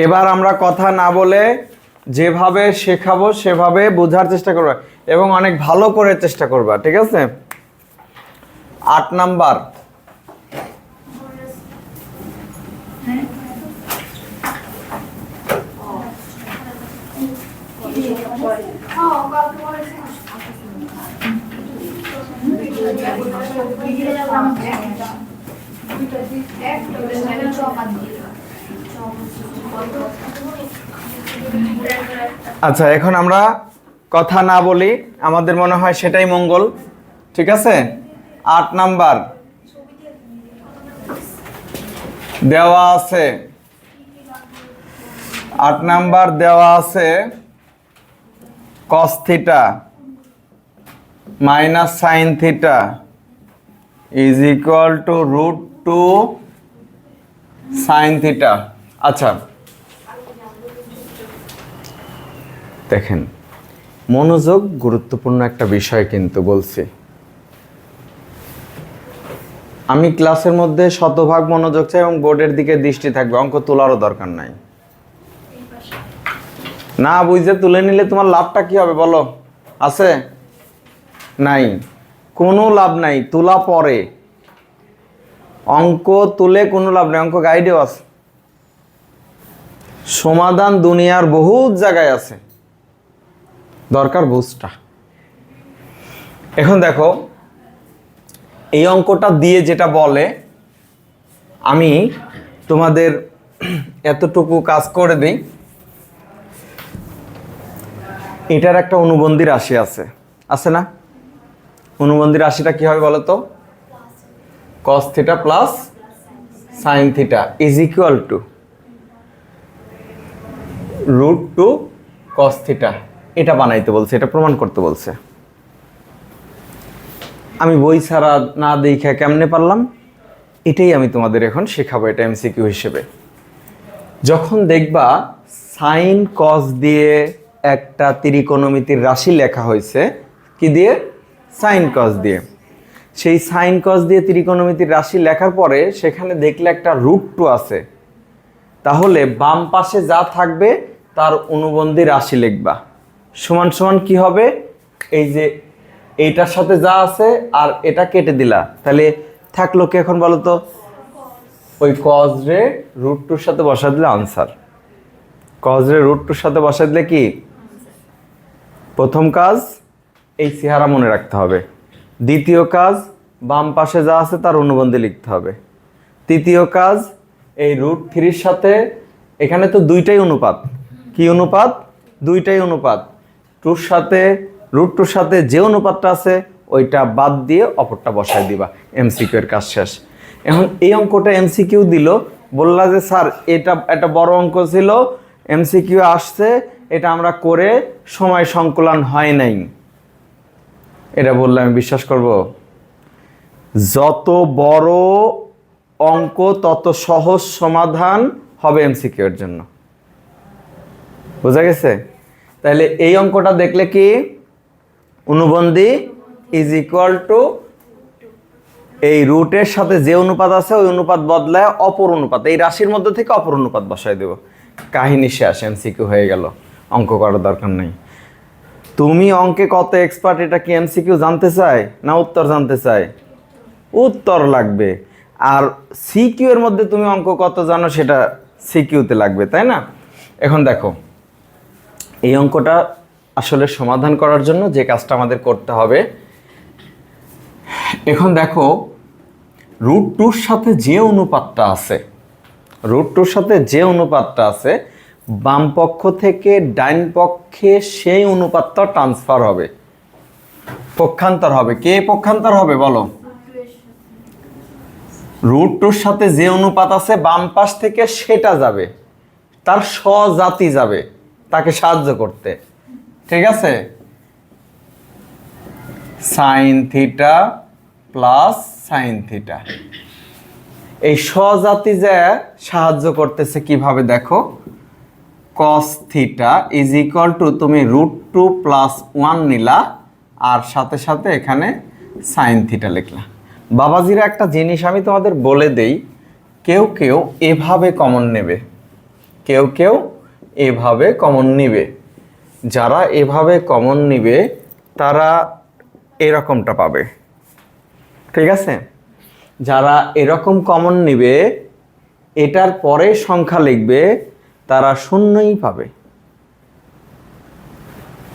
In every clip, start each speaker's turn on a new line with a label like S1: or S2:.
S1: এবার আমরা কথা না বলে যেভাবে শেখাবো সেভাবে বোঝার চেষ্টা করবা এবং অনেক ভালো করে চেষ্টা করবা, ঠিক আছে? 8 নাম্বার, আচ্ছা এখন আমরা কথা না বলি, আমাদের মনে হয় সেটাই মঙ্গল, ঠিক আছে? 8 নাম্বার দেওয়া আছে, 8 নাম্বার দেওয়া আছে cos theta minus sin theta is equal to √2 sin theta. আচ্ছা দেখেন, মনোযোগ গুরুত্বপূর্ণ একটা বিষয় কিন্তু বলছি। আমি ক্লাসের মধ্যে শতভাগ মনোযোগ চাই এবং বোর্ডের দিকে দৃষ্টি থাকবে, অঙ্ক তোলারও দরকার নাই। না বুঝে তুলে নিলে তোমার লাভটা কি হবে বলো? আছে? নাই, কোনো লাভ নাই, তোলা পরে। অঙ্ক তুলে কোনো লাভ নেই, অঙ্ক গাইডেও আছে, সমাধান দুনিয়ার বহুত জায়গায় আছে, দরকার বুঝটা। এখন দেখো এই অঙ্কটা দিয়ে যেটা বলে, আমি তোমাদের এতটুকু কাজ করে দিই। এটার একটা অনুবন্ধী রাশি আছে, আছে না? অনুবন্ধী রাশিটা কি হবে বলো তো? cos theta plus sin theta is equal to √2 cos theta. এটা বানাইতে বলছে, এটা প্রমাণ করতে বলছে। আমি বই ছাড়া না দেখে কেমনে পারলাম? এটাই আমি তোমাদের এখন শেখাবো, এটা এমসিকিউ হিসেবে। যখন দেখবা সাইন কস দিয়ে একটা ত্রিকোণমিতির রাশি লেখা হয়েছে, কি দিয়ে? সাইন কস দিয়ে। সেই সাইন কস দিয়ে ত্রিকোণমিতির রাশি লেখার পরে সেখানে দেখলে একটা √2 আছে, তাহলে বাম পাশে যা থাকবে তার অনুবন্ধী রাশি লিখবা। সমান সমান কি হবে? এই যে এইটার সাথে যা আছে আর এটা কেটে দিলা, তাহলে থাকলো কি এখন বলো তো? ওই কস রে √2 সাথে বসা দিলে আনসার। কস রে √2 সাথে বসা দিলে কি? প্রথম কাজ এই চেহারা মনে রাখতে হবে। দ্বিতীয় কাজ বাম পাশে যা আছে তার অনুবন্ধী লিখতে হবে। তৃতীয় কাজ এই √3 সাথে, এখানে তো দুইটাই অনুপাত। কি অনুপাত? দুইটাই অনুপাত। √2 সাথে যে অনুপাতটা আছে ওইটা বাদ দিয়ে অপরটা বসায় দিবা, এমসিকিউ এর কাজ শেষ। এখন এই অঙ্কটা এমসিকিউ দিল, বললা যে স্যার এটা একটা বড় অঙ্ক ছিল, এমসিকিউ আসছে, এটা আমরা করে সময় সংকুলান হয় নাই, এটা বললে আমি বিশ্বাস করব? যত বড় অঙ্ক তত সহজ সমাধান হবে এমসিকিউ এর জন্য, বোঝা গেছে? তাহলে এই অঙ্কটা দেখলে কি? অনুবন্ধী ইজ ইকুয়াল টু এই রুটের সাথে যে অনুপাত আছে ওই অনুপাত বদলায় অপর অনুপাত, এই রাশির মধ্যে থেকে অপর অনুপাত বসায় দেব, কাহিনী শেষ, এমসিকিউ হয়ে গেল, অঙ্ক করার দরকার নেই। তুমি অঙ্কে কত এক্সপার্ট এটা কি এমসিকিউ জানতে চাই না উত্তর জানতে চাই? উত্তর লাগবে। আর সিকিউ এর মধ্যে তুমি অঙ্ক কত জানো সেটা সিকিউতে লাগবে, তাই না? এখন দেখো এই অঙ্কটা আসলে সমাধান করার জন্য যে কাজটা আমাদের করতে হবে, এখন দেখো √2 সাথে যে অনুপাতটা আছে, √2 সাথে যে অনুপাতটা আছে বাম পক্ষ থেকে ডাইন পক্ষে সেই অনুপাতটা ট্রান্সফার হবে, পক্ষান্তর হবে। কে পক্ষান্তর হবে বলো? √2 সাথে যে অনুপাত আছে বাম পাশ থেকে সেটা যাবে, তার স্বজাতি যাবে তাকে সাহায্য করতে, ঠিক আছে? Sine theta plus sine theta, এই স্বজাতি যে সাহায্য করতেছে কিভাবে দেখো? cos theta is equal two তুমি √2 + 1 নিলা আর সাথে সাথে এখানে সাইন থিটা লিখলা। বাবাজিরা একটা জিনিস আমি তোমাদের বলে দেই, কেউ কেউ এভাবে কমন নেবে, কেউ কেউ এভাবে কমন নিবে। যারা এভাবে কমন নিবে তারা এরকমটা পাবে, ঠিক আছে? যারা এরকম কমন নিবে, এটার পরে সংখ্যা লিখবে, তারা শূন্যই পাবে,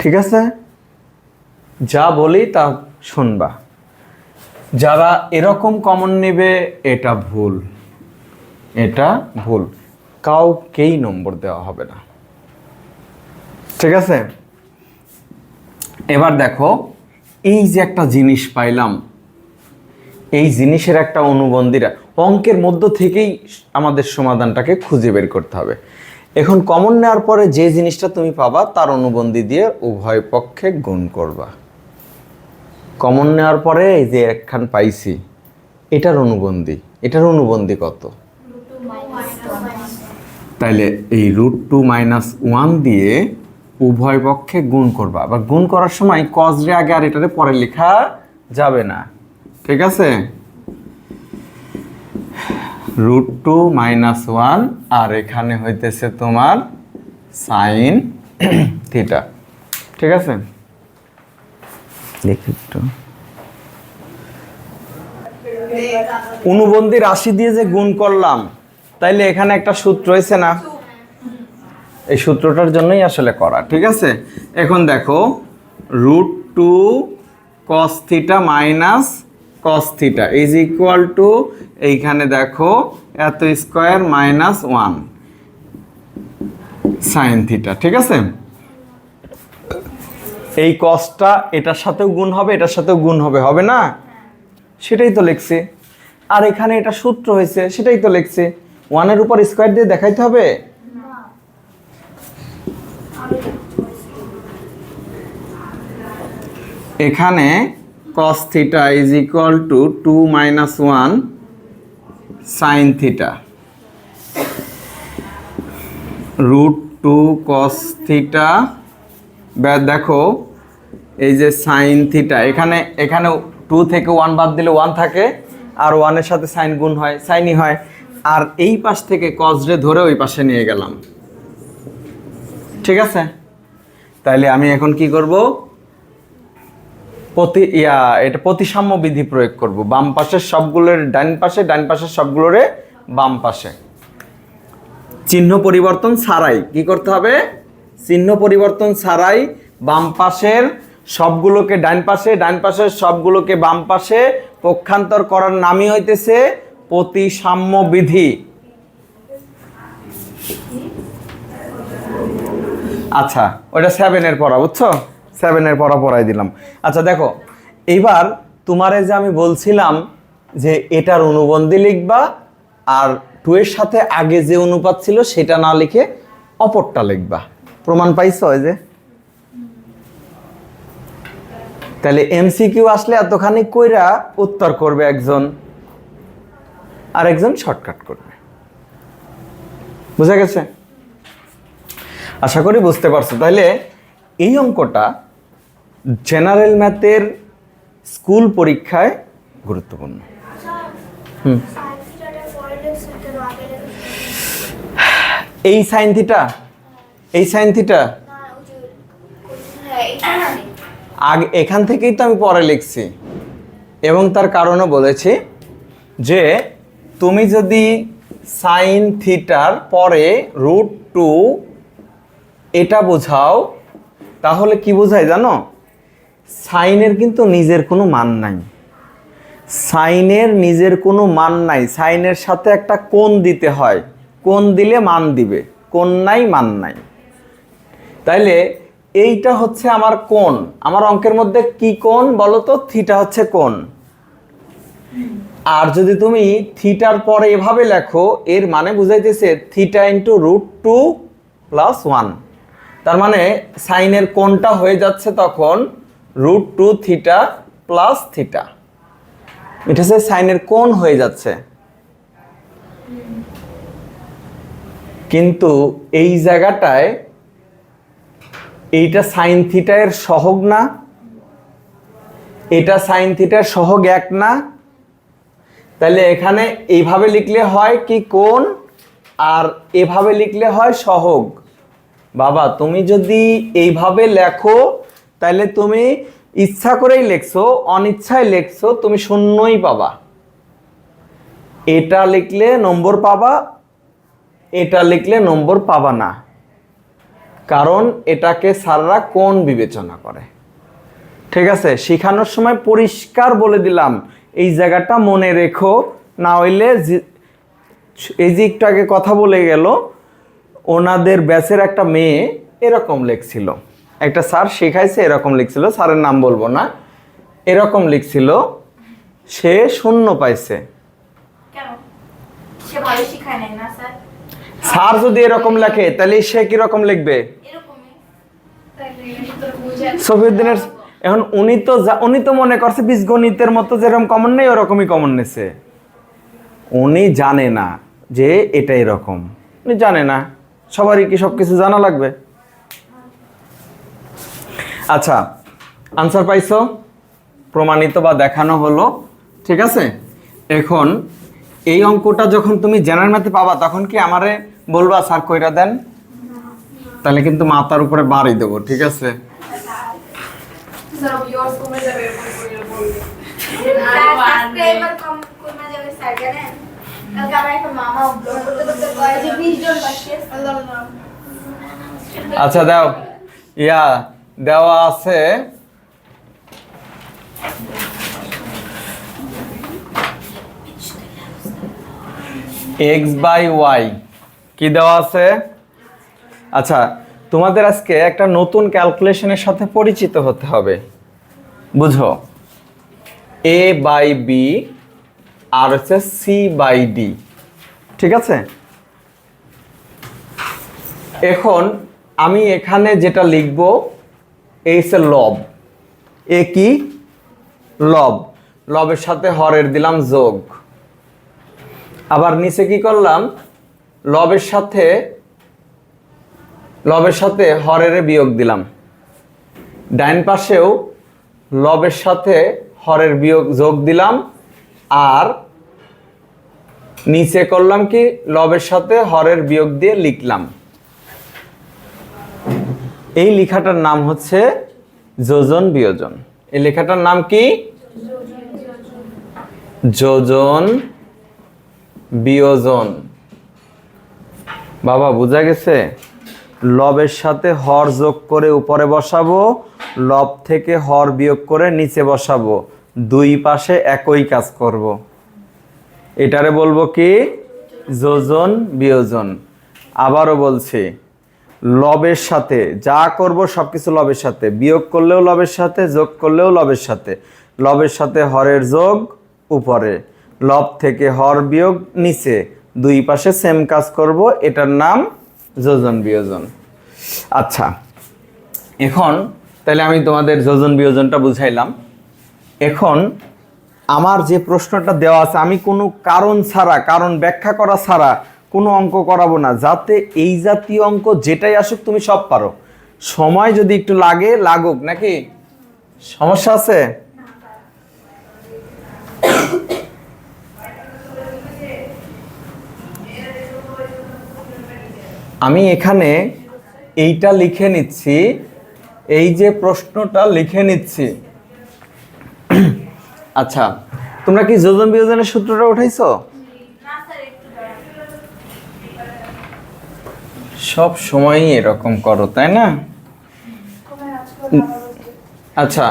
S1: ঠিক আছে? যা বলি তা শুনবা। যারা এরকম কমন নেবে এটা ভুল, এটা ভুল, কাউকেই নম্বর দেওয়া হবে না, ঠিক আছে? এবার দেখো, এই যে একটা জিনিস পাইলাম, এই জিনিসের একটা অনুবন্ধীরা অঙ্কের মধ্য থেকেই আমাদের সমাধানটাকে খুঁজে বের করতে হবে। এখন কমন নেওয়ার পরে যে জিনিসটা তুমি পাবা তার অনুবন্ধী দিয়ে উভয় পক্ষে গুণ করবা। কমন নেওয়ার পরে এই যে একখান পাইছি, এটার অনুবন্ধী কত? তাইলে এই √2 - 1 দিয়ে উভয় পক্ষে গুণ করবা। আবার গুণ করার সময় কজ রে আগে আর এটারে পরে লেখা যাবে না, ঠিক আছে? √2 - 1 আর এখানে হইতেছে তোমার সাইন থিটা, ঠিক আছে? দেখি একটু, অনুবন্ধী রাশি দিয়ে যে গুণ করলাম, তাইলে এখানে একটা সূত্র হয়েছে না? এই সূত্রটার জন্যই আসলে করা, ঠিক আছে? এখন দেখো, √2 cos θ - cos θ is equal two, এইখানে দেখো এত স্কোয়ার -1 সাইন থিটা, ঠিক আছে? এই কসটা এটার সাথেও গুণ হবে, এটার সাথেও গুণ হবে, হবে না? সেটাই তো লিখছি। আর এখানে এটা সূত্র হয়েছে, সেটাই তো লিখছি। 1-এর উপর স্কোয়ার দিয়ে দেখাইতে হবে? এখানে cos θ is equal to 2 - 1 sine theta, √2 cos θ। দেখো এই যে সাইন থিটা, এখানে 2 থেকে 1 বাদ দিলে 1 থাকে, আর 1-এর সাথে সাইন গুণ হয়, সাইনই হয়। আর এই পাশ থেকে কজ রে ধরে ওই পাশে নিয়ে গেলাম, ঠিক আছে? তাইলে আমি এখন কি করব? এটা প্রতিসাম্য বিধি প্রয়োগ করব। বাম পাশের সবগুলোর ডান পাশে, ডান পাশের সবগুলোর বাম পাশে। চিহ্ন পরিবর্তন ছাড়াই কি করতে হবে? চিহ্ন পরিবর্তন ছাড়াই বাম পাশের সবগুলোকে ডান পাশে, ডান পাশের সবগুলোকে বাম পাশে পক্ষান্তর করার নামই হইতেছে প্রতিসাম্য বিধি। আচ্ছা, ওটা 7-এর পড়া, বুঝছো? 7-এর পড়া পড়াই দিলাম। আচ্ছা দেখো, এইবার তোমারে যে আমি বলছিলাম যে এটার অনুবন্ধী লিখবা, আর 2 এর সাথে আগে যে অনুপাত ছিল সেটা না লিখে অপরটা লিখবা। প্রমাণ পাইছো? এই যে, তাহলে এমসিকিউ আসলে এতখানি কইরা উত্তর করবে একজন, আর একজন শর্টকাট করবে। বুঝা গেছে? আশা করি বুঝতে পারছো। তাহলে এই অঙ্কটা জেনারেল ম্যাথের স্কুল পরীক্ষায় গুরুত্বপূর্ণ। এই সাইন থিটা, এই সাইন থিটা আগে এখান থেকেই তো আমি পরে লিখছি, এবং তার কারণও বলেছি যে তুমি যদি সাইন থিটার পরে √2 এটা বোঝাও, তাহলে কি বোঝায় জানো? সাইনের কিন্তু নিজের কোনো মান নাই, সাইনের নিজের কোনো মান নাই। সাইনের সাথে একটা কোণ দিতে হয়, কোণ দিলে মান দিবে, কোণ নাই মান নাই। তাইলে এইটা হচ্ছে আমার কোণ। আমার অঙ্কের মধ্যে কি কোণ বলো তো? থিটা হচ্ছে কোণ। আর যদি তুমি থিটার পরে এভাবে লেখো, এর মানে বুঝাইতেছে থিটা ইন্টু √2 + 1। তার মানে সাইনের কোণটা হয়ে যাচ্ছে তখন √2 θ + θ। এটা হচ্ছে সাইনের কোণ হয়ে যাচ্ছে। কিন্তু এই জায়গাটায় এইটা সাইন থিটা এর সহগ না, এটা সাইন থিটার সহগ 1 না, তাহলে এখানে এইভাবে লিখলে হয় কি কোণ, আর এভাবে লিখলে হয় সহগ। বাবা তুমি যদি এইভাবে লেখো তাহলে তুমি ইচ্ছা করেই লেখছো, অনিচ্ছায় লেখছো, তুমি শূন্যই পাবা। এটা লিখলে নম্বর পাবা, এটা লিখলে নম্বর পাবা না, কারণ এটাকে স্যাররা কোণ বিবেচনা করে। ঠিক আছে, শেখানোর সময় পরিষ্কার বলে দিলাম এই জায়গাটা মনে রেখো, না হইলে এই যে একটু আগে কথা বলে গেল, ওনাদের ব্যাচের একটা মেয়ে এরকম লিখছিল, একটা স্যার শেখাইছে এরকম লিখছিল, স্যারের নাম বলবো না, এরকম লিখছিল, সে শূন্য পাইছে। স্যার যদি এরকম লেখে তাহলে সে কিরকম লিখবে? সফিউদ্দিনের এখন উনি তো মনে করছে বীজগণিতের মতো যেরকম কমন নেই ওরকমই কমন নেছে। উনি জানে না যে এটা এরকম, উনি জানে না, সবারই কি সবকিছু জানা লাগবে? আচ্ছা, আনসার পাইছো, প্রমাণিত বা দেখানো হলো। ঠিক আছে, এখন এই অঙ্কটা যখন তুমি জেনারেল ম্যাথে পাবা তখন কি আমারে বলবা স্যার কইরা দেন, তাহলে কিন্তু মাথার উপরে বাড়ি দেবো। ঠিক আছে, আচ্ছা দাও, দেওয়া আছে x/y, কি দেওয়া আছে? আচ্ছা, তোমাদের আজকে একটা নতুন ক্যালকুলেশনের সাথে পরিচিত হতে হবে। বুঝো, a/b আর হচ্ছে c/d। ঠিক আছে, এখন আমি এখানে যেটা লিখব এই হচ্ছে লব। এ কি? লব। লবের সাথে হরের দিলাম যোগ, আবার নিচে কি করলাম? লবের সাথে হরের বিয়োগ দিলাম। ডাইন পাশেও লবের সাথে হরের বিয়োগ যোগ দিলাম, আর নিচে করলাম কি? লবের সাথে হরের বিয়োগ দিয়ে লিখলাম। এই লেখাটার নাম হচ্ছে যোজন বিয়োজন। এই লেখাটার নাম কি? যোজন বিয়োজন। বাবা বোঝা গেছে? লবের সাথে হর যোগ করে উপরে বসাবো, লব থেকে হর বিয়োগ করে নিচে বসাবো, দুই পাশে একই কাজ করব। এটারে বলবো কি? যোজন বিয়োজন। আবারও বলছি, লবের সাথে যা করব সবকিছু লবের সাথে, বিয়োগ করলেও লবের সাথে, যোগ করলেও লবের সাথে। লবের সাথে হরের যোগ উপরে, লব থেকে হর বিয়োগ নিচে, দুই পাশে সেম কাজ করব, এটার নাম যোজন বিয়োজন। আচ্ছা, এখন তাহলে আমি তোমাদের যোজন বিয়োজনটা বুঝাইলাম। এখন আমার যে প্রশ্নটা দেওয়া আছে, আমি কোনো কারণ ছাড়া, কারণ ব্যাখ্যা করা ছাড়া কোনো অঙ্ক করাবো না, যাতে এই জাতীয় অঙ্ক যেটাই আসুক তুমি সব পারো। সময় যদি একটু লাগে লাগুক, নাকি সমস্যা আছে? আমি এখানে এইটা লিখে নিচ্ছি, এই যে প্রশ্নটা লিখে নিচ্ছি। আচ্ছা, তোমরা কি যোজন বিয়োজনের সূত্রটা উঠাইছো? সব সময়ই এরকম করো, তাই না? আচ্ছা,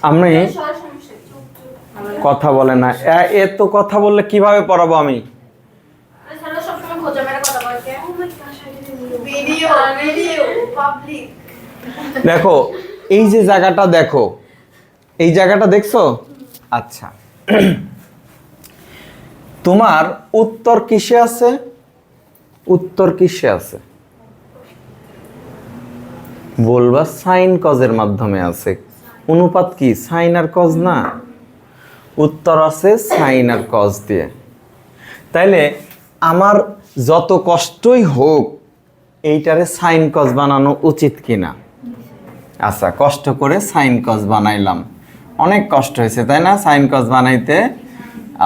S1: আমি কথা বলে না, এত কথা বললে কিভাবে পড়াবো আমি? দেখো এই যে জায়গাটা, দেখো এই জায়গাটা দেখছো? আচ্ছা, তোমার উত্তর কিসে আছে? উত্তর কিসে আছে? বলবা সাইন কজের মাধ্যমে আছে। অনুপাত কি? সাইন আর কজ না? উত্তর আছে সাইন আর কজ দিয়ে। তাইলে আমার যত কষ্টই হোক এইটারে সাইন কজ বানানো উচিত কিনা? আচ্ছা, কষ্ট করে সাইন কজ বানাইলাম, অনেক কষ্ট হয়েছে তাই না সাইন কজ বানাইতে?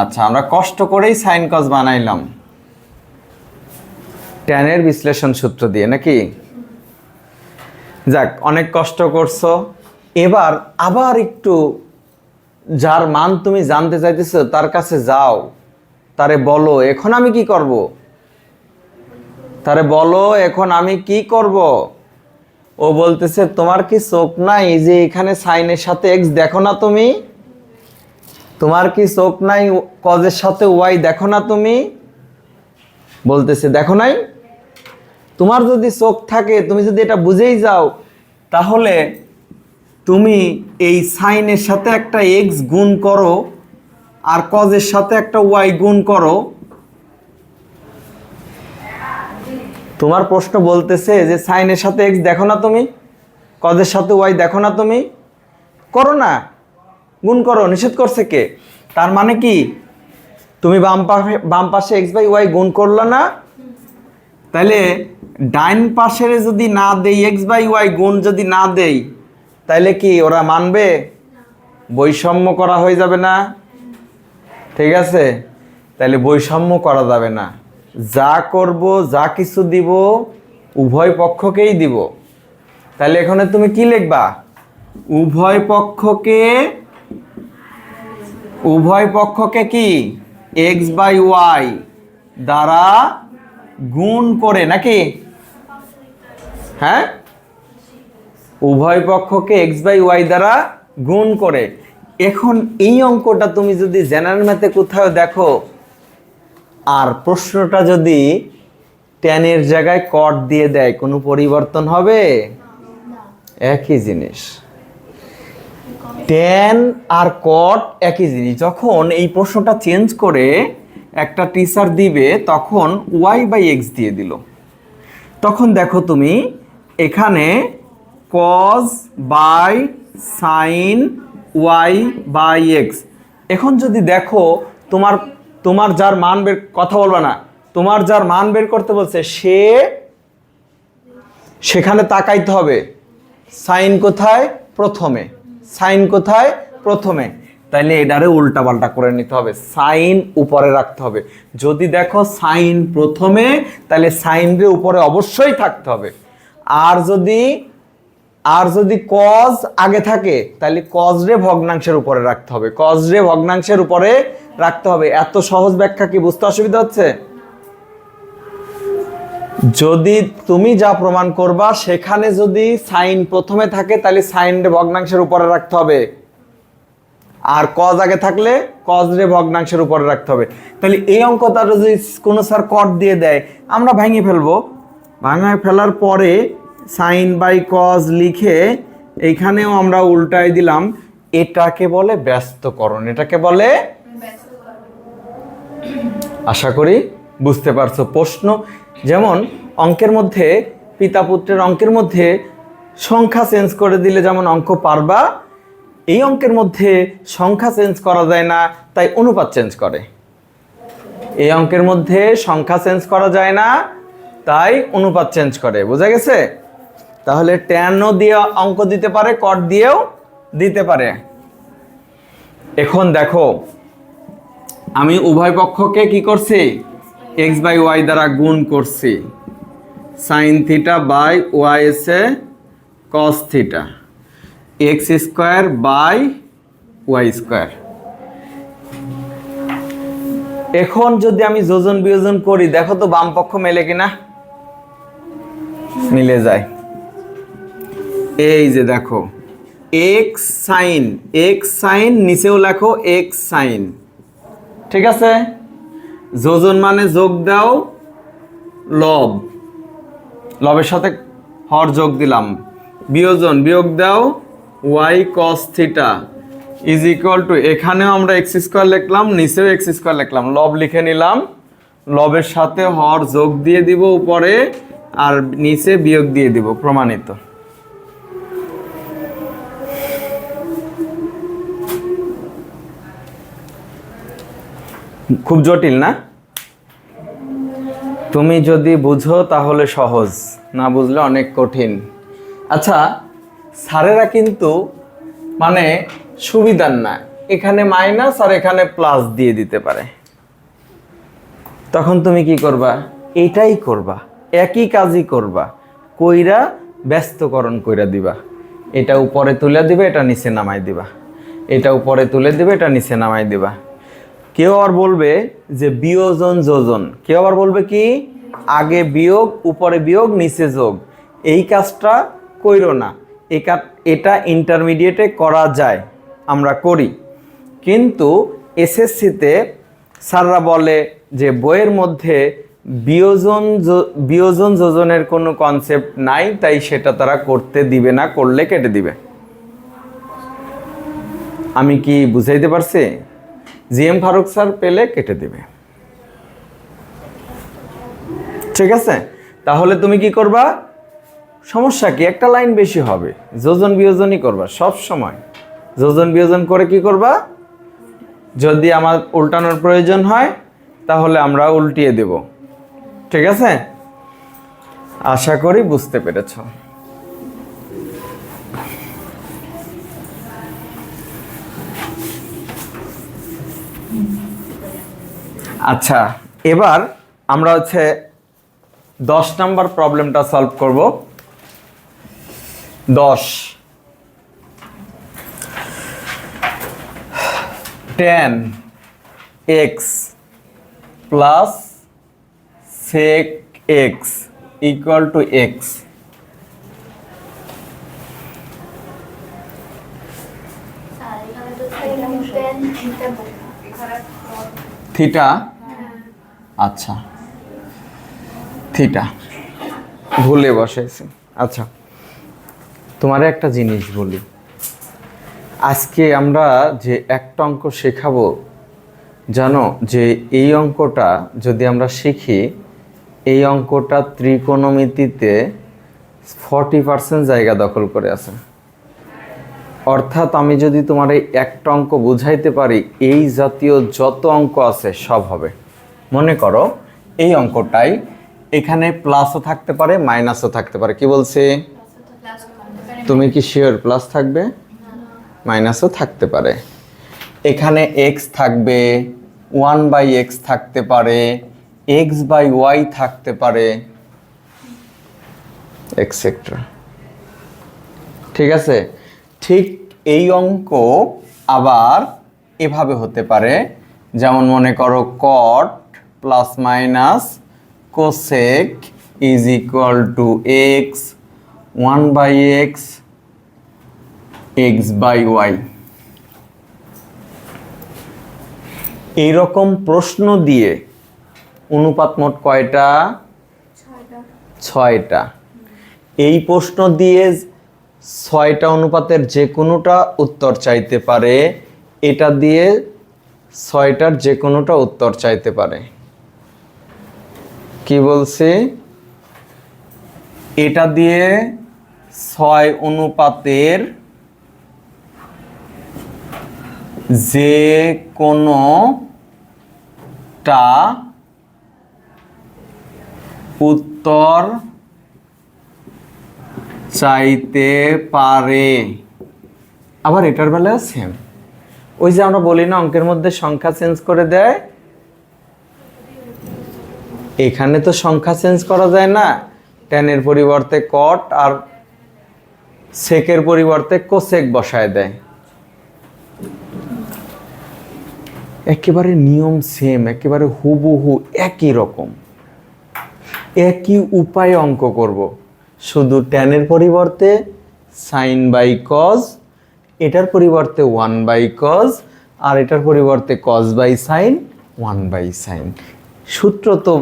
S1: আচ্ছা, আমরা কষ্ট করেই সাইন কস বানাইলাম ট্যানের বিশ্লেষণ সূত্র দিয়ে, নাকি? যাক, অনেক কষ্ট করছো। এবার আবার একটু যার মান তুমি জানতে চাইতেছো তার কাছে যাও, তারে বলো এখন আমি কি করব, তারে বলো এখন আমি কি করব। ও বলতেছে তোমার কি চোখ নাই যে এখানে সাইনের সাথে এক্স দেখো না তুমি? তোমার কি চোখ নাই কজের সাথে ওয়াই দেখো না তুমি? বলতেছে দেখো নাই। তোমার যদি চোখ থাকে, তুমি যদি এটা বুঝেই যাও, তাহলে তুমি এই সাইনের সাথে একটা এক্স গুণ করো আর কজের সাথে একটা ওয়াই গুণ করো। তোমার প্রশ্ন বলতেছে যে সাইনের সাথে এক্স দেখো না তুমি, কজের সাথে ওয়াই দেখো না তুমি, করো না, গুণ করো। নিষেধ করছে কে? তার মানে কি তুমি বাম পাশে এক্স বাই ওয়াই গুণ করলো না, তাহলে ডাইন পাশের যদি না দেই এক্স বাই ওয়াই গুণ যদি না দেই, তাহলে কি ওরা মানবে? বৈষম্য করা হয়ে যাবে না? ঠিক আছে, তাহলে বৈষম্য করা যাবে না। যা করব, যা কিছু দিব, উভয় পক্ষকেই দিব। তাহলে এখানে তুমি কি লিখবা? উভয় পক্ষকে কি এক্স বাই ওয়াই দ্বারা গুণ করে, নাকি? হ্যাঁ, উভয় পক্ষকে এক্স বাই ওয়াই দ্বারা গুণ করে। এখন এই অঙ্কটা তুমি যদি জেনারেল ম্যাথে কোথাও দেখো আর প্রশ্নটা যদি ট্যানের জায়গায় কট দিয়ে দেয়, কোনো পরিবর্তন হবে? একই জিনিস। ট্যান আর কট একই জিনিস। যখন এই প্রশ্নটা চেঞ্জ করে একটা টিচার দিবে, তখন ওয়াই বাই এক্স দিয়ে দিল, তখন দেখো তুমি এখানে cos by sine Y by X. এখন যদি দেখো তোমার যার মান বের, কথা বলবে না, তোমার যার মান বের করতে বলছে সেখানে তাকাইতে হবে সাইন কোথায় প্রথমে, সাইন কোথায় প্রথমে। তাইলে এটারে উল্টা পাল্টা করে নিতে হবে, সাইন উপরে রাখতে হবে। যদি দেখো সাইন প্রথমে, তাহলে সাইন রে উপরে অবশ্যই থাকতে হবে। আর যদি কজ আগে থাকে, তাহলে কজ রে ভগ্নাংশের উপরে রাখতে হবে, কজ রে ভগ্নাংশের উপরে রাখতে হবে। এত সহজ ব্যাখ্যা কি বুঝতে অসুবিধা হচ্ছে? যদি তুমি যা প্রমাণ করবা সেখানে যদি সাইন প্রথমে থাকে, তাহলে সাইন রে ভগ্নাংশের উপরে রাখতে হবে, আর কজ আগে থাকলে কজ রে ভগ্নাংশের উপরে রাখতে হবে। তাহলে এই অঙ্কটা যদি কোনো স্যার কট দিয়ে দেয়, আমরা ভেঙে ফেলবো। ভাঙায় ফেলার পরে সাইন বাই কজ লিখে এইখানেও আমরা উল্টাই দিলাম। এটাকে বলে ব্যস্তকরণ, এটাকে বলে। আশা করি বুঝতে পারছো। প্রশ্ন যেমন অঙ্কের মধ্যে, পিতা পুত্রের অঙ্কের মধ্যে সংখ্যা চেঞ্জ করে দিলে যেমন অঙ্ক পারবা, এই অঙ্কের মধ্যে সংখ্যা চেঞ্জ করা যায় না, তাই অনুপাত চেঞ্জ করে। এই অঙ্কের মধ্যে সংখ্যা চেঞ্জ করা যায় না, তাই অনুপাত চেঞ্জ করে। বোঝা গেছে? তাহলে ট্যানও দিয়ে অঙ্ক দিতে পারে, কট দিয়েও দিতে পারে। এখন দেখো আমি উভয় পক্ষকে কি করছি? এক্স বাই ওয়াই দ্বারা গুণ করছি। সাইন থিটা বাই ওয়াই এসে cos theta, X square by Y square. এখন যদি আমি যোজন বিয়োজন করি, দেখো তো বাম পক্ষ মেলে কিনা? মিলে যায়। এই যে দেখো এক্স সাইন নিচেও লেখো এক্স সাইন, ঠিক আছে? যোজন মানে যোগ দাও লব, লবের সাথে হর যোগ দিলাম। বিয়োজন বিয়োগ দাও y cos theta is equal to, এখানেও আমরা এক্স স্কোয়ার লিখলাম, নিচেও এক্স স্কোয়ার লিখলাম, লব লিখে নিলাম। লবের সাথে হর যোগ দিয়ে দিব উপরে, আর নিচে বিয়োগ দিয়ে দিব। প্রমাণিত। খুব জটিল না? তুমি যদি বুঝো তাহলে সহজ, না বুঝলে অনেক কঠিন। আচ্ছা, স্যারেরা কিন্তু মানে সুবিধার না, এখানে মাইনাস আর এখানে প্লাস দিয়ে দিতে পারে। তখন তুমি কি করবা? এটাই করবা, একই কাজই করবা, কইরা ব্যস্তকরণ কইরা দিবা। এটা উপরে তুলে দিবে, এটা নিচে নামাই দিবা, এটা উপরে তুলে দিবে, এটা নিচে নামাই দিবা। কেউ আবার বলবে যে বিয়োজন যোজন, কেউ আবার বলবে কি আগে বিয়োগ উপরে বিয়োগ নিচে যোগ। এই কাজটা কইরো না, এটা ইন্টারমিডিয়েটে করা যায়, আমরা করি। কিন্তু এসএসসিতে স্যাররা বলে যে বইয়ের মধ্যে বিয়োজন যোজনের কোনো কনসেপ্ট নাই, তাই সেটা তারা করতে দিবে না, করলে কেটে দিবে। আমি কি বুঝাইতে পারছি? জিএম ফারুক স্যার পেলে কেটে দিবে। ঠিক আছে, তাহলে তুমি কি করবা? সমস্যা কি, একটা লাইন বেশি হবে, যোজন বিয়োজনই করবা সব সময়। যোজন বিয়োজন করে কি করবা? যদি আমার উল্টানোর প্রয়োজন হয় তাহলে আমরা উল্টিয়ে দেব। ঠিক আছে, আশা করি বুঝতে পেরেছ। আচ্ছা, এবার আমরা 10 নাম্বার প্রবলেমটা সলভ করব। 10 tan x plus sec x equal to x। Theta, আচ্ছা থিটা ভুলে বসাইছি। আচ্ছা, তোমারে একটা জিনিস বলি, আজকে আমরা যে একটা অঙ্ক শেখাবো, জানো যে এই অঙ্কটা যদি আমরা শিখি, এই অঙ্কটা ত্রিকোণমিতিতে 40% জায়গা দখল করে আছে। অর্থাৎ আমি যদি তোমার এই একটা অঙ্ক বুঝাইতে পারি, এই জাতীয় যত অঙ্ক আছে সব হবে। মনে করো এই অঙ্কটাই, এখানে প্লাসও থাকতে পারে মাইনাসও থাকতে পারে। কি বলছে? তুমি কি শিওর প্লাস থাকবে? মাইনাসও থাকতে পারে। এখানে এক্স থাকবে, 1/x থাকতে পারে, x/y থাকতে পারে, এক্সেট্রা। ঠিক আছে, ঠিক এই অঙ্ক আবার এভাবে হতে পারে, যেমন মনে করো cot plus minus cosec is equal two x, 1/x, x/y। এইরকম প্রশ্ন দিয়ে অনুপাত মোট কয়টা? 6টা। এই প্রশ্ন দিয়ে 6টা অনুপাতের যে কোনোটা উত্তর চাইতে পারে, এটা দিয়ে 6টার যে কোনোটা উত্তর চাইতে পারে। কি বলছি? এটা দিয়ে 6 অনুপাতের যে কোনোটা উত্তর চাইতে পারে। আবার এটার বেলায় সেম, ওই যে আমরা বলি না অঙ্কের মধ্যে সংখ্যা চেঞ্জ করে দেয়, এখানে তো সংখ্যা চেঞ্জ করা যায় না, ট্যানের পরিবর্তে কট আর সেকের পরিবর্তে কোসেক বসায় দেয়। একেবারে নিয়ম সেম, একেবারে হুবহু একই রকম, একই উপায়ে অঙ্ক করব, শুধু ট্যানের পরিবর্তে সাইন বাই কজ, এটার পরিবর্তে 1/cos, আর এটার পরিবর্তে cos বাই সাইন, 1/sin। সূত্র তো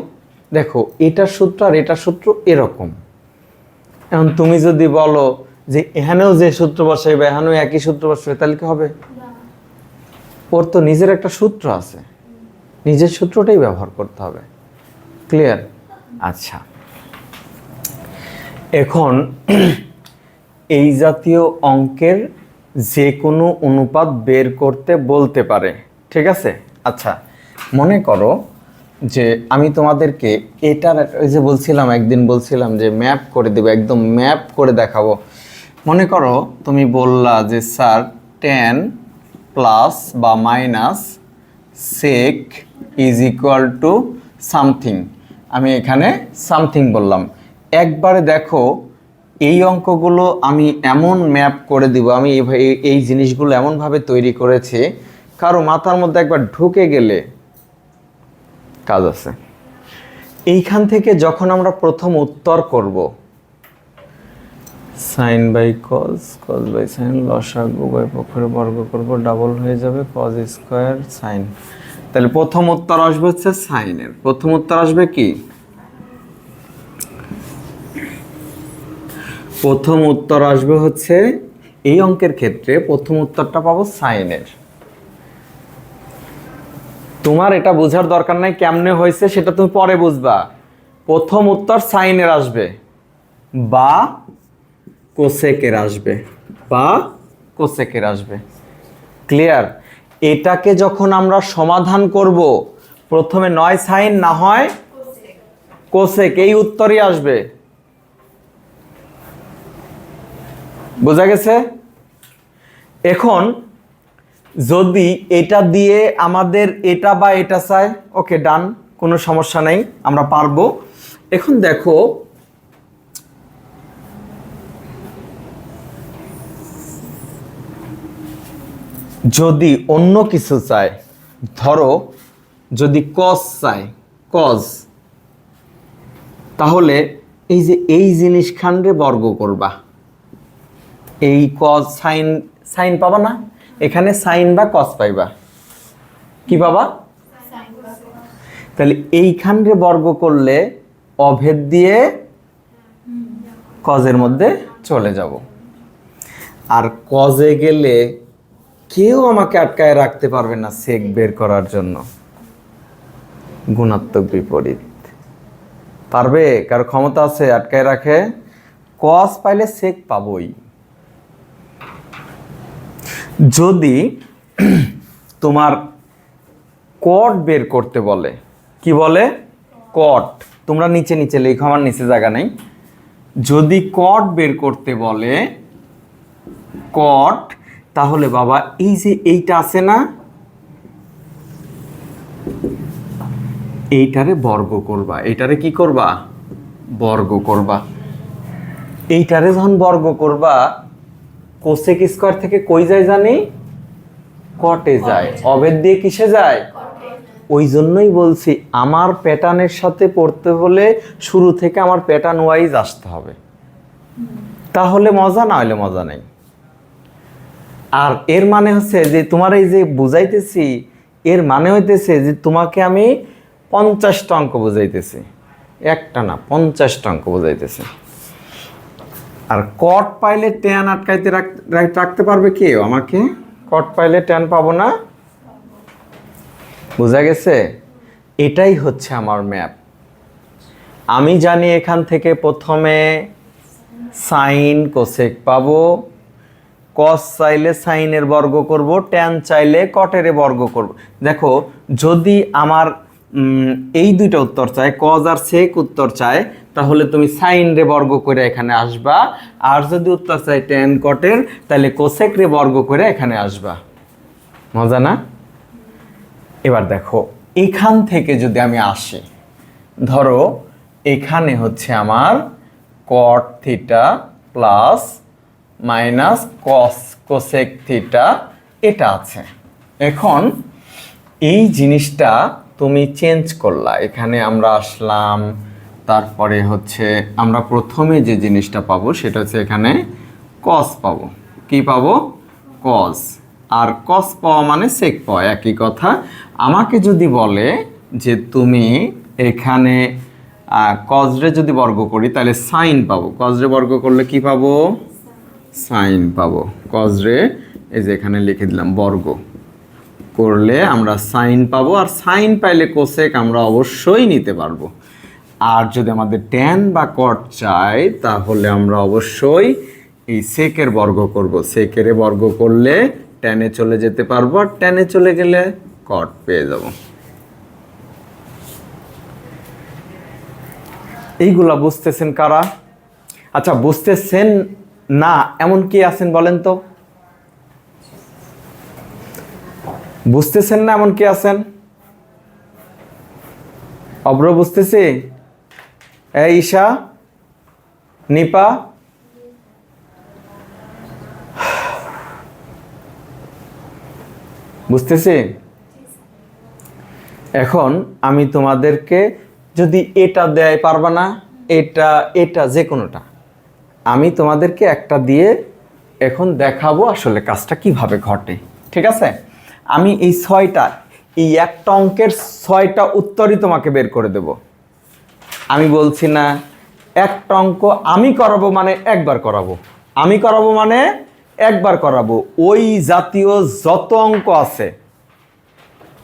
S1: দেখো, এটার সূত্র আর এটার সূত্র এরকম। এখন তুমি যদি বলো যে এখানেও যে সূত্র বসাইবে এখানেও একই সূত্র বসাবে, তাহলে কি হবে? ওর তো নিজের একটা সূত্র আছে, নিজের সূত্রটাই ব্যবহার করতে হবে। ক্লিয়ার? আচ্ছা, এখন এই জাতীয় অঙ্কের যে কোনো অনুপাত বের করতে বলতে পারে। ঠিক আছে, আচ্ছা মনে করো যে আমি তোমাদেরকে এটার, ওই যে বলছিলাম একদিন বলছিলাম যে ম্যাপ করে দেবো, একদম ম্যাপ করে দেখাবো। মনে করো তুমি বললা যে স্যার tan প্লাস বা minus sec is equal to something. আমি এখানে সামথিং বললাম। একবারে দেখো এই অঙ্কগুলো আমি এমন ম্যাপ করে দিব, আমি এই জিনিসগুলো এমনভাবে তৈরি করেছি কারো মাথার মধ্যে একবার ঢুকে গেলে কাজ আছে। এইখান থেকে যখন আমরা প্রথম উত্তর করব, sine by cos, cos by sine, লসাগু উভয় পক্ষের বর্গ করব, ডাবল হয়ে যাবে কজ স্কোয়ার সাইন। তাহলে প্রথম উত্তর আসবে হচ্ছে সাইনের। প্রথম উত্তর আসবে কি? প্রথম উত্তর আসবে হচ্ছে এই অঙ্কের ক্ষেত্রে প্রথম উত্তরটা পাবো সাইনের। তোমার এটা বোঝার দরকার নাই কেমনে হয়েছে, সেটা তুমি পরে বুঝবা। প্রথম উত্তর সাইনের আসবে বা কোসেকের আসবে, বা কোসেকের আসবে। ক্লিয়ার? এটাকে যখন আমরা সমাধান করব প্রথমে নয় সাইন না হয় কোসেক, এই উত্তরই আসবে। বোঝা গেছে? এখন যদি এটা দিয়ে আমাদের এটা বা এটা চাই, ওকে ডান, কোনো সমস্যা নেই, আমরা পারবো। এখন দেখো যদি অন্য কিছু চাই, ধরো যদি কজ চাই, কজ, তাহলে এই যে এই জিনিসখানরে বর্গ করবা, এই কজ সাইন, সাইন পাবা না, এখানে সাইন বা কজ পাইবা, কি পাবা? তাহলে এইখানরে বর্গ করলে অভেদ দিয়ে কজের মধ্যে চলে যাব। আর কজে গেলে কেউ আমাকে আটকায় রাখতে পারবে না সেক বের করার জন্য। গুণাত্মক বিপরীত পারবে? কারো ক্ষমতা আছে আটকায় রাখে? কজ পাইলে সেক পাবই। যদি তোমার কট বের করতে বলে, কি বলে? কট, তোমরা নিচে নিচে লেখো, আমার নিচে জায়গা নেই। যদি কট বের করতে বলে, কট, তাহলে বাবা এই যে এইটা আছে না, এইটারে বর্গ করবা। এইটারে কি করবা? বর্গ করবা। এইটারে যখন বর্গ করবা, কোসেক স্কয়ার থেকে কই যায় জানি? কটে যায়। অভেদ দিয়ে কিসে যায়? ওই জন্যই বলছি আমার প্যাটার্নের সাথে পড়তে হলে শুরু থেকে আমার প্যাটার্ন ওয়াইজ আসতে হবে, তাহলে মজা, না হলে মজা নেই। আর এর মানে হচ্ছে যে তোমার এই যে বুঝাইতেছি, এর মানে হইতেছে যে তোমাকে আমি 50টা অঙ্ক বুঝাইতেছি, একটা না 50টা অঙ্ক বুঝাইতেছি। আর কট পাইলে ট্যান আটকাইতে রাখতে পারবে কেউ আমাকে? কট পাইলে ট্যান পাবো না। বোঝা গেছে? এটাই হচ্ছে আমার ম্যাপ। আমি জানি এখান থেকে প্রথমে সাইন কোসেক পাবো, কস চাইলে সাইনের বর্গ করব, ট্যান চাইলে কটের বর্গ করব। দেখো যদি আমার এই দুইটা উত্তর চায়, কজ আর সেক উত্তর চায়, তাহলে তুমি সাইন রে বর্গ করে এখানে আসবা। আর যদি উত্তর চাই ট্যান কটের, তাহলে কোসেক রে বর্গ করে এখানে আসবা। মজা না? এবার দেখো এখান থেকে যদি আমি আসি, ধরো এখানে হচ্ছে আমার কট theta plus minus cos cosec theta এটা আছে। এখন এই জিনিসটা তুমি চেঞ্জ করলা, এখানে আমরা আসলাম, তারপরে হচ্ছে আমরা প্রথমে যে জিনিসটা পাবো সেটা হচ্ছে এখানে কস পাবো। কি পাবো? কস। আর কস পাওয়া মানে সেক পাওয়া, একই কথা। আমাকে যদি বলে যে তুমি এখানে কজরে যদি বর্গ করি তাহলে সাইন পাবো, কজরে বর্গ করলে কি পাবো? সাইন পাবো। কজরে এই যে এখানে লিখে দিলাম, বর্গ করলে আমরা সাইন পাবো। আর সাইন পাইলে কোসেক আমরা অবশ্যই নিতে পারবো। আর যদি আমাদের ট্যান বা কট চাই তাহলে আমরা অবশ্যই এই সেকের বর্গ করব। সেকের বর্গ করলে ট্যানে চলে যেতে পারবো, আর ট্যানে চলে গেলে কট পেয়ে যাব। এইগুলা বুঝতেছেন কারা? আচ্ছা বুঝতেছেন না এমন কি আছেন বলেন তো? বুঝতেছেন না এমন কি আছেন? অব্র বুঝতেছি? এই ঈশা, নিপা, বুঝতেছি? এখন আমি তোমাদেরকে যদি এটা দেয় পারবা না, এটা এটা যে কোনোটা, আমি তোমাদেরকে একটা দিয়ে এখন দেখাবো আসলে কাজটা কিভাবে ঘটে। ঠিক আছে? আমি এই এই একটা অঙ্কের 6টা উত্তরই তোমাকে বের করে দেব। আমি বলছি না একটা অঙ্ক আমি করাবো মানে একবার করাবো, আমি করাবো মানে একবার করাবো। ওই জাতীয় যত অঙ্ক আছে,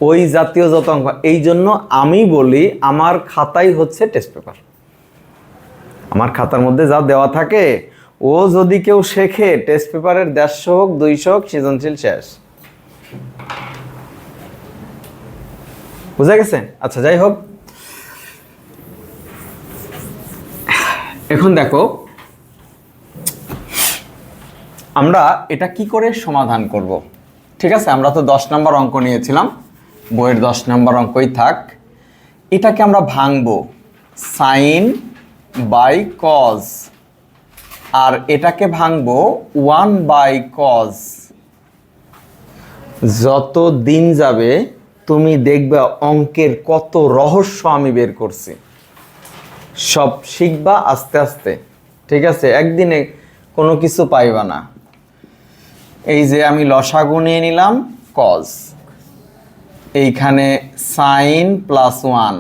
S1: ওই জাতীয় যত অঙ্ক, এই জন্য আমি বলি আমার খাতাই হচ্ছে টেস্ট পেপার। আমার খাতার মধ্যে যা দেওয়া থাকে, ও যদি কেউ শেখে, টেস্ট পেপারের 150 হোক 200 হোক, সৃজনশীল শেষ। বুঝা গেছে? আচ্ছা, যাই হোক, এখন দেখো আমরা এটা কি করে সমাধান করব। ঠিক আছে, আমরা তো 10 নম্বর অঙ্ক নিয়েছিলাম, বইয়ের 10 নম্বর অঙ্কই থাক। এটাকে আমরা ভাঙবো সাইন বাই কজ, আর এটাকে ভাঙবো 1 বাই কজ। যত দিন যাবে তুমি দেখবে অঙ্কের কত রহস্য আমি বের করছি, সব শিখবা আস্তে আস্তে। ঠিক আছে? একদিনে কোনো কিছু পাইবা না। এই যে আমি লসাগু নিয়ে নিলাম কজ, এইখানে sine plus 1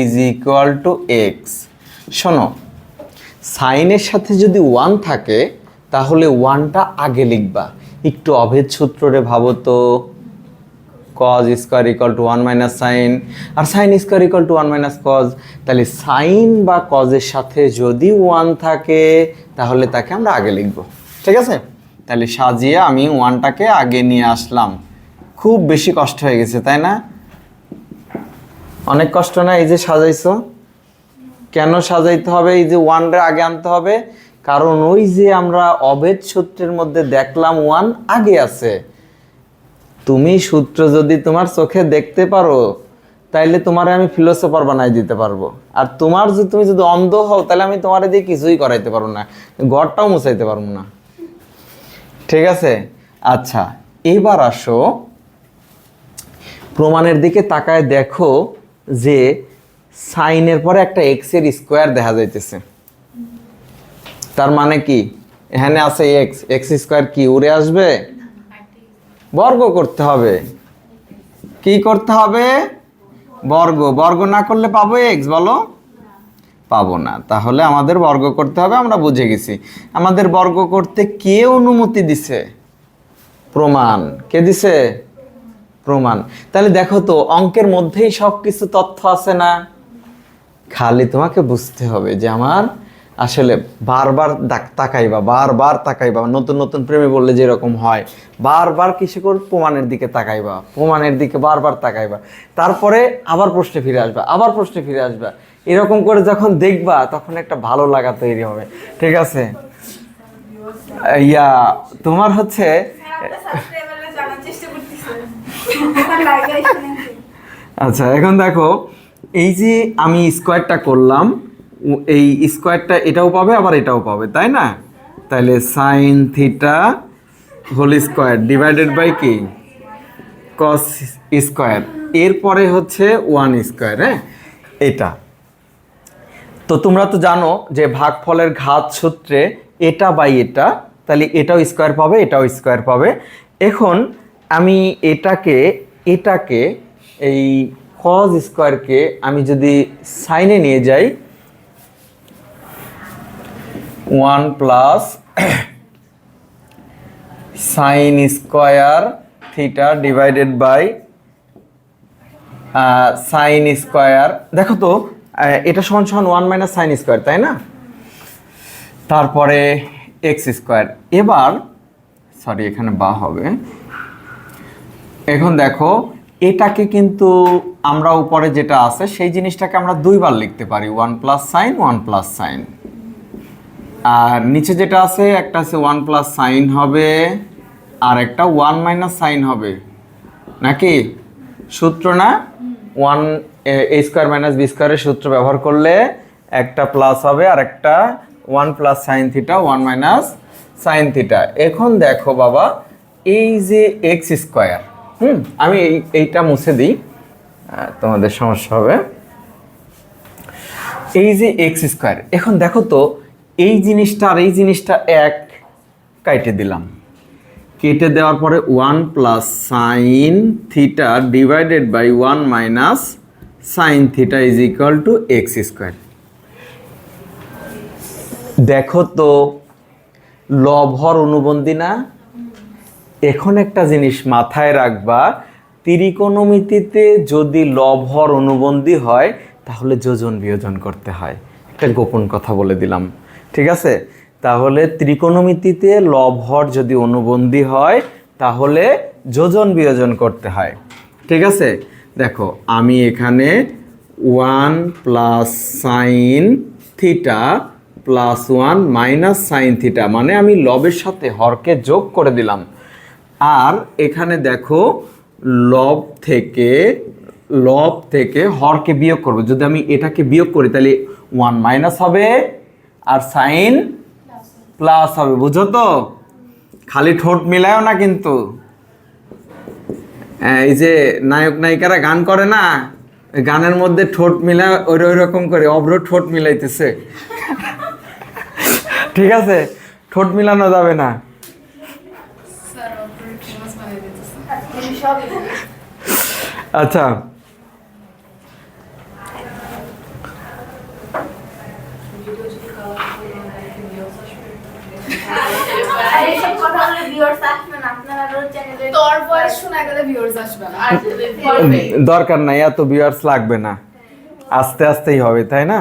S1: is equal to x. শোনো, সাইনের সাথে যদি 1 থাকে তাহলে 1টা আগে লিখবা। একটু অভেদ সূত্রে ভাবো তো, cos square equal to 1 minus sine, আর sine square equal to 1 minus cos. তাহলে সাইন বা কজের সাথে যদি 1 থাকে তাহলে তাকে আমরা আগে লিখব। ঠিক আছে? তাহলে সাজিয়ে আমি 1টাকে আগে নিয়ে আসলাম। খুব বেশি কষ্ট হয়ে গেছে, তাই না? অনেক কষ্ট না? এই যে সাজাইছো, কেন সাজাইতে হবে? এই যে 1রে আগে আনতে হবে, কারণ ওই যে আমরা অভেদ সূত্রের মধ্যে দেখলাম 1 আগে আছে। তুমি সূত্র যদি তোমার চোখে দেখতে পারো তাইলে তোমারে আমি ফিলোসোফার বানাই দিতে পারবো। আর তুমি যদি অন্ধ হও তাহলে আমি তোমারে দিয়ে কিছুই করাইতে পারবো না, ঘরটাও মুছাইতে পারবো না। ঠিক আছে? আচ্ছা, এবার আসো প্রমাণের দিকে তাকায় দেখো যে সাইনের পরে একটা এক্স এর স্কোয়ার দেখা যাইতেছে। তার মানে কি? এখানে আছে এক্স, এক্স স্কোয়ার কি উড়ে আসবে? বর্গ করতে হবে। কি করতে হবে? বর্গ। বর্গ না করলে পাবো এক্স? বলো, পাবো না। তাহলে আমাদের বর্গ করতে হবে, আমরা বুঝে গেছি। আমাদের বর্গ করতে কে অনুমতি দিছে? প্রমাণ। কে দিছে? প্রমাণ। তাহলে দেখো তো অঙ্কের মধ্যেই সব কিছু তথ্য আছে না? খালি তোমাকে বুঝতে হবে যে আমার আসলে বারবার তাকাইবা। নতুন নতুন প্রেমে বললে যেরকম হয়, বারবার কিসে করে প্রমাণের দিকে তাকাইবা, প্রমাণের দিকে বারবার তাকাইবা, তারপরে আবার প্রশ্নে ফিরে আসবা। এরকম করে যখন দেখবা তখন একটা ভালো লাগা তৈরি হবে। ঠিক আছে? তোমার হচ্ছে আচ্ছা, এখন দেখো এই যে আমি স্কোয়ারটা করলাম, এই স্কোয়ারটা এটাও পাবে আবার এটাও পাবে, তাই না? তাহলে sine theta whole square divided by কি? Cos square. এরপরে হচ্ছে 1 স্কোয়ার। হ্যাঁ, এটা তো তোমরা তো জানো যে ভাগফলের ঘাত সূত্রে এটা বাই এটা, তাহলে এটাও স্কোয়ার পাবে, এটাও স্কোয়ার পাবে। এখন আমি এটাকে এই কজ স্কোয়ারকে আমি যদি সাইনে নিয়ে যাই, 1 plus sine square theta divided by sine square. দেখো তো এটা সমান 1 মাইনাস সাইন স্কোয়ার, তাই না? তারপরে এক্স স্কোয়ার। এবার সরি, এখানে বা হবে। এখন দেখো এটাকে কিন্তু আমরা উপরে যেটা আছে সেই জিনিসটাকে আমরা 2 বার লিখতে পারি, 1 প্লাস সাইন 1 প্লাস সাইন। আর নিচে যেটা আছে একটা আছে 1 প্লাস সাইন হবে, আর একটা 1 মাইনাস সাইন হবে। নাকি? সূত্র না, 1 a স্কোয়ার মাইনাস বি স্কোয়ারের সূত্র ব্যবহার করলে একটা প্লাস হবে আর একটা 1 plus sine theta 1 minus sine theta. এখন দেখো বাবা, এই যে এক্স স্কোয়ার, আমি এইটা মুছে দিই, তোমাদের সমস্যা হবে। এই যে এক্স স্কোয়ার, এখন দেখো তো এই জিনিসটা আর এই জিনিসটা এক, কাইটে দিলাম। কেটে দেওয়ার পরে 1 plus sine theta divided by 1 minus sine theta is equal to x square. দেখো তো লব হর অনুবন্ধী না? এখন একটা জিনিস মাথায় রাখবা, ত্রিকোণমিতিতে যদি লব হর অনুবন্ধী হয় তাহলে যোজন বিয়োজন করতে হয়। একটা গোপন কথা বলে দিলাম, ঠিক আছে? তাহলে ত্রিকোণমিতিতে লব হর যদি অনুবন্ধী হয় তাহলে যোজন বিয়োজন করতে হয়, ঠিক আছে? দেখো আমি এখানে 1 plus sine theta plus 1 minus sine theta, মানে আমি লবের সাথে হরকে যোগ করে দিলাম। আর এখানে দেখো লব থেকে হরকে বিয়োগ করবো। যদি আমি এটাকে বিয়োগ করি তাহলে 1 মাইনাস হবে আর সাইন প্লাস হবে, বুঝো তো? খালি ঠোঁট মিলায়ও না কিন্তু। এই যে নায়ক নায়িকারা গান করে না, গানের মধ্যে ঠোঁট মিলা ওই রকম করে অভ্র ঠোঁট মিলাইতেছে, ঠিক আছে? ঠোঁট মিলানো যাবে না। আচ্ছা, দরকার নাই, এত ভিউয়ার্স লাগবে না, আস্তে আস্তেই হবে, তাই না?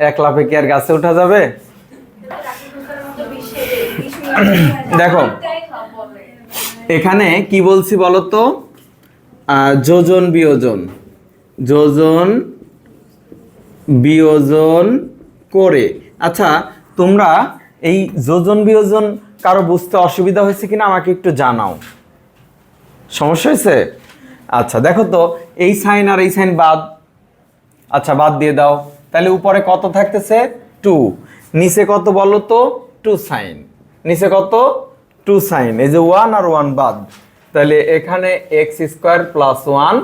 S1: এক লাফে কি আর গাছে ওঠা যাবে? দেখো এখানে কি বলছি বলো তো, যোজন বিয়োজন করে। আচ্ছা, তোমরা এই যোজন বিয়োজন কারো বুঝতে অসুবিধা হয়েছে কিনা আমাকে একটু জানাও। সমস্যা হয়েছে? আচ্ছা দেখো তো, এই সাইন আর এই সাইন বাদ, আচ্ছা বাদ দিয়ে দাও। তাহলে উপরে কত থাকতেছে? 2। নিচে কত বলো তো? 2 সাইন। নিচে কত? 2 সাইন। এই যে 1 আর 1 বাদ, তাহলে এখানে এক্স স্কোয়ার প্লাস 1,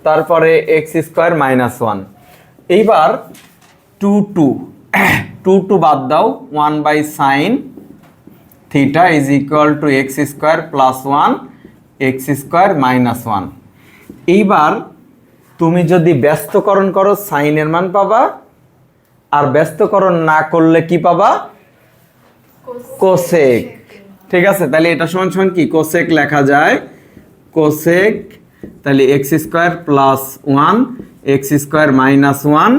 S1: তারপরে এক্স স্কোয়ার মাইনাস 1। এইবার 2 বাদ দাও, 1 by sine theta is equal to x square plus 1 x square minus 1। এইবার তুমি যদি ব্যস্তকরণ করো সাইনের মান পাবা, আর ব্যস্তকরণ না করলে কি পাবা? কোসেক। ঠিক আছে, তাহলে এটা সমান সমান কি? কোসেক লেখা যায়, কোসেক। তাহলে x square plus 1 x square minus 1,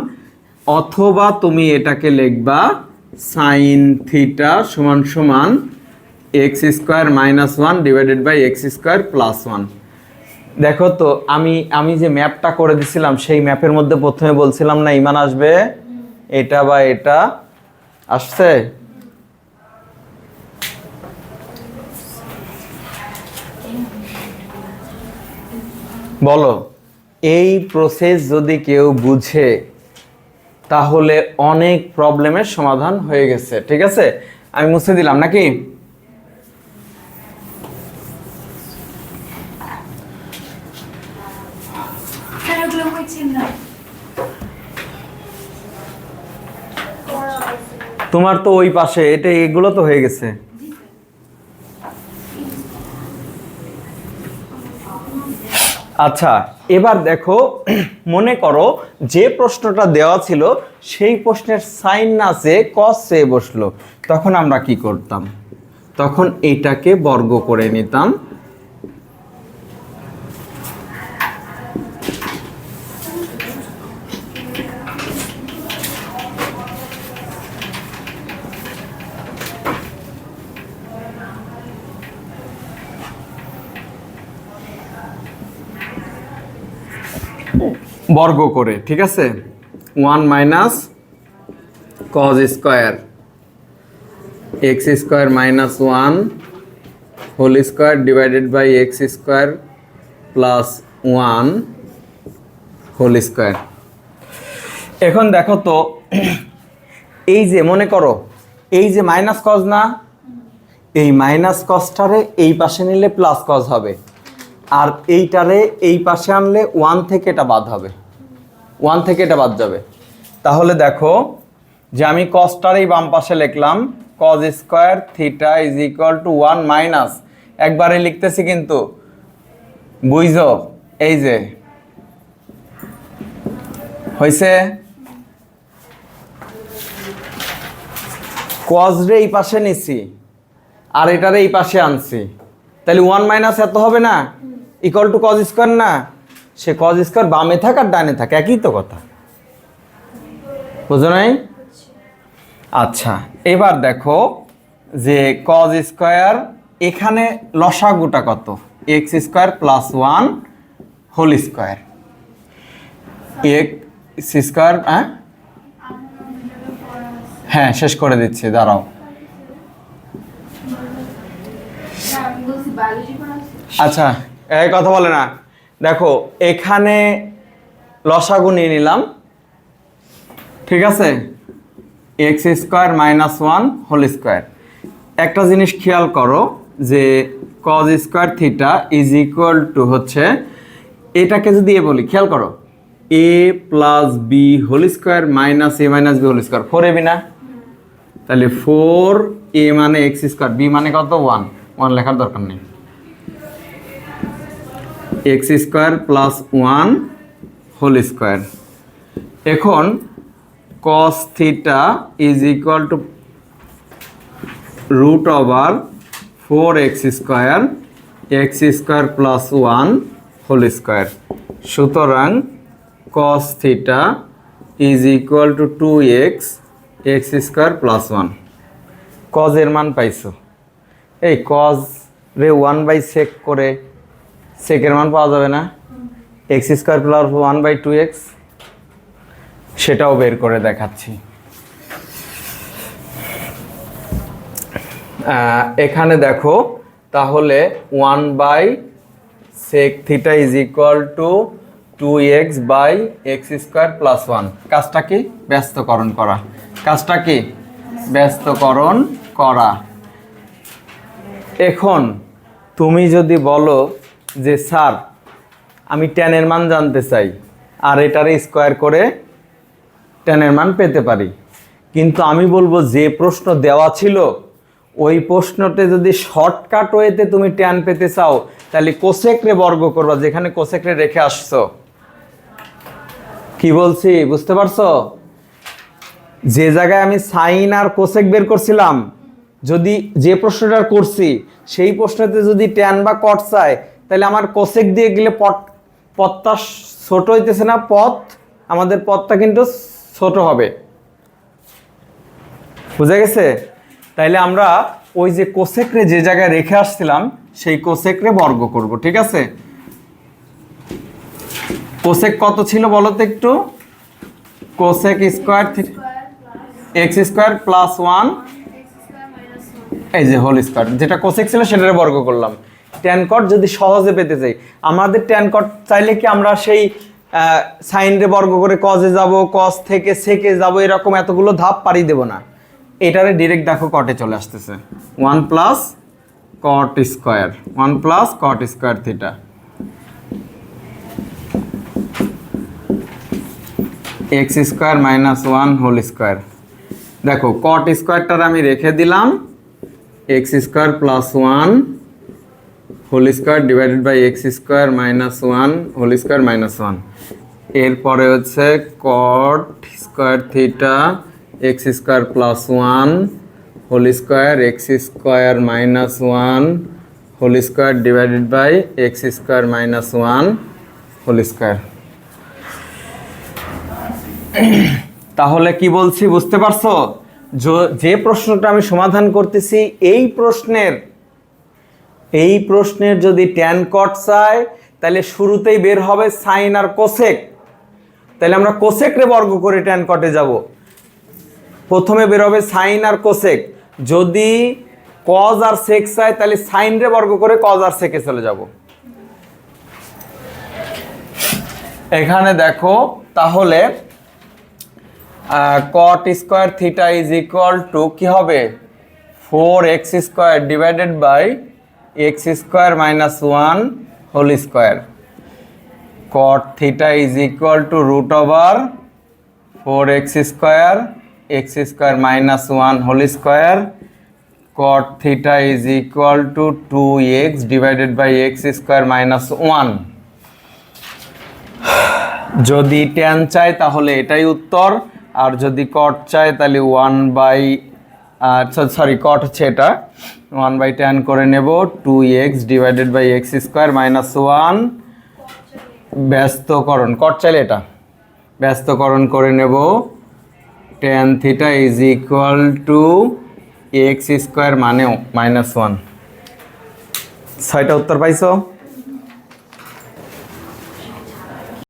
S1: অথবা তুমি এটাকে লিখবা সাইন থিটা সমান সমান x square minus 1 divided by x square plus 1। দেখো তো আমি যে ম্যাপটা করে দিছিলাম সেই ম্যাপের মধ্যে প্রথমে বলছিলাম না ইমান আসবে, এটা বা এটা আসছে। বলো, এই প্রসেস যদি কেউ বুঝে তাহলে অনেক প্রবলেমের সমাধান হয়ে গেছে। ঠিক আছে, আমি মুছে দিলাম নাকি? তোমার তো ওই পাশে এটা, এগুলো তো হয়ে গেছে। আচ্ছা, এবার দেখো, মনে করো যে প্রশ্নটা দেওয়া ছিল সেই প্রশ্নের সাইন না চেয়ে কস চেয়ে বসলো, তখন আমরা কি করতাম? তখন এইটাকে বর্গ করে নিতাম। বর্গ করে, ঠিক আছে? 1 minus cos square x square minus 1 whole square divided by x square plus 1 whole square. এখন দেখো তো, এই যে মনে করো এই যে মাইনাস কজ না, এই মাইনাস কজটারে এই পাশে নিলে প্লাস কজ হবে, আর এইটারে এই পাশে আনলে 1 থেকে এটা বাদ হবে, 1 থেকে এটা বাদ যাবে। তাহলে দেখো যে আমি কজটারেই বাম পাশে লিখলাম cause square theta is equal to 1 minus, একবারে লিখতেছি কিন্তু বুঝছো, এই যে হয়েছে কজ রে এই পাশে নিছি আর এটারে এই পাশে আনছি, তাহলে 1 মাইনাস এত হবে না, ইকুয়াল টু কজ স্কয়ার না, সে কজ স্কয়ার বামে থাক আর ডানে থাক একই তো কথা, বুঝো নাই? আচ্ছা এবার দেখো যে কজ স্কয়ার এখানে লসাগুটা কত, x square plus 1 whole square, x square, হ্যাঁ শেষ করে দিচ্ছি দাঁড়াও। আচ্ছা এই কথা বলে না, দেখো এখানে লসাগু নিয়ে নিলাম, ঠিক আছে, x square minus 1 whole square. একটা জিনিস খেয়াল করো যে cos square theta is equal to হচ্ছে, এটাকে যদি এ বলি, খেয়াল করো A plus B whole square minus A minus B whole square, 4ab না, তাহলে 4a মানে এক্স স্কয়ার, বি মানে কত 1, 1 লেখার দরকার নেই, x square plus 1 whole square. এখন cos theta is equal to root over 4x square, x square plus 1 whole square. সুতরাং cos theta is equal to 2x x square plus 1। cos এর মান পাইছো, এই cos রে 1/sec করে সেকের মান পাওয়া যাবে না, এক্স স্কয়ার প্লাস 1/2x, সেটাও বের করে দেখাচ্ছি। এখানে দেখো তাহলে 1/sec theta is equal to 2x by x square plus 1। কাজটা কি? ব্যস্তকরণ করা। কাজটা কি? ব্যস্তকরণ করা। এখন তুমি যদি বলো যে স্যার আমি tan এর মান জানতে চাই আর এটারে স্কয়ার করে tan এর মান পেতে পারি, কিন্তু আমি বলবো যে প্রশ্ন দেওয়া ছিল ওই প্রশ্নতে যদি শর্টকাট ওয়েতে তুমি tan পেতে চাও তাহলে কোসেক রে বর্গ করবা, যেখানে কোসেক রে রেখে আসছো। কি বলছি বুঝতে পারছো? যে জায়গায় আমি সাইন আর কোসেক বের করছিলাম, যদি যে প্রশ্নটা করছি সেই প্রশ্নতে যদি tan বা cot চায় তাহলে আমার কোসেক দিয়ে গেলে পথটা ছোট হইতেছে না, আমাদের পথটা কিন্তু ছোট হবে। বুঝা গেছে? তাইলে আমরা ওই যে কোসেক রে যে জায়গায় রেখে আসছিলাম সেই কোসেক রে বর্গ করব, ঠিক আছে? কোসেক কত ছিল বলো তো একটু? Cosec square x square plus 1 এই যে হোল স্কয়ার, যেটা কোসেক ছিল সেটারে বর্গ করলাম। tan cot যদি সহজে পেতে চাই, আমাদের tan cot চাইলে কি আমরা সেই সাইন রে বর্গ করে কজে যাব, কস থেকে সেকে যাব, এরকম এতগুলো ধাপ পারি দেব না। এটারে ডাইরেক্ট দেখো কটে চলে আসতেছে, 1 plus cot square, 1 plus cot square theta. X square minus 1 whole square. দেখো cot স্কয়ারটার আমি রেখে দিলাম, x square plus 1 whole square divided by x square minus 1 whole square minus 1। এরপরে হচ্ছে cot square theta x square plus 1 whole square x square minus 1 whole square divided by x square minus 1 whole square. তাহলে কি বলছি বুঝতে পারছো? যে প্রশ্নটা আমি সমাধান করতেছি এই প্রশ্নের যদি tan cot চাই তাহলে শুরুতেই বের হবে সাইন আর কোসেক, তাহলে আমরা কোসেক রে বর্গ করে tan cot এ যাব। প্রথমে বের হবে সাইন আর কোসেক, যদি কজ আর সেক চাই তাহলে সাইন রে বর্গ করে কজ আর সেকে চলে যাব। এখানে দেখো তাহলে cot square theta is equal to কি হবে 4x square divided by x square minus 1 whole square. cot theta is equal to root over 4x square x square minus 1 whole square. cot theta is equal to 2x divided by x square minus 1। যদি tan চাই তাহলে এটাই উত্তর, আর যদি cot চাই তাহলে 1 bye sorry cot হচ্ছে এটা 1 বাই tan করে নেব 2x divided by x square minus 1 ব্যস্তকরণ cot চাইলে এটা ব্যস্তকরণ করে নেব tan theta is equal to x square মানে মাইনাস 1। 6টা উত্তর পাইছো?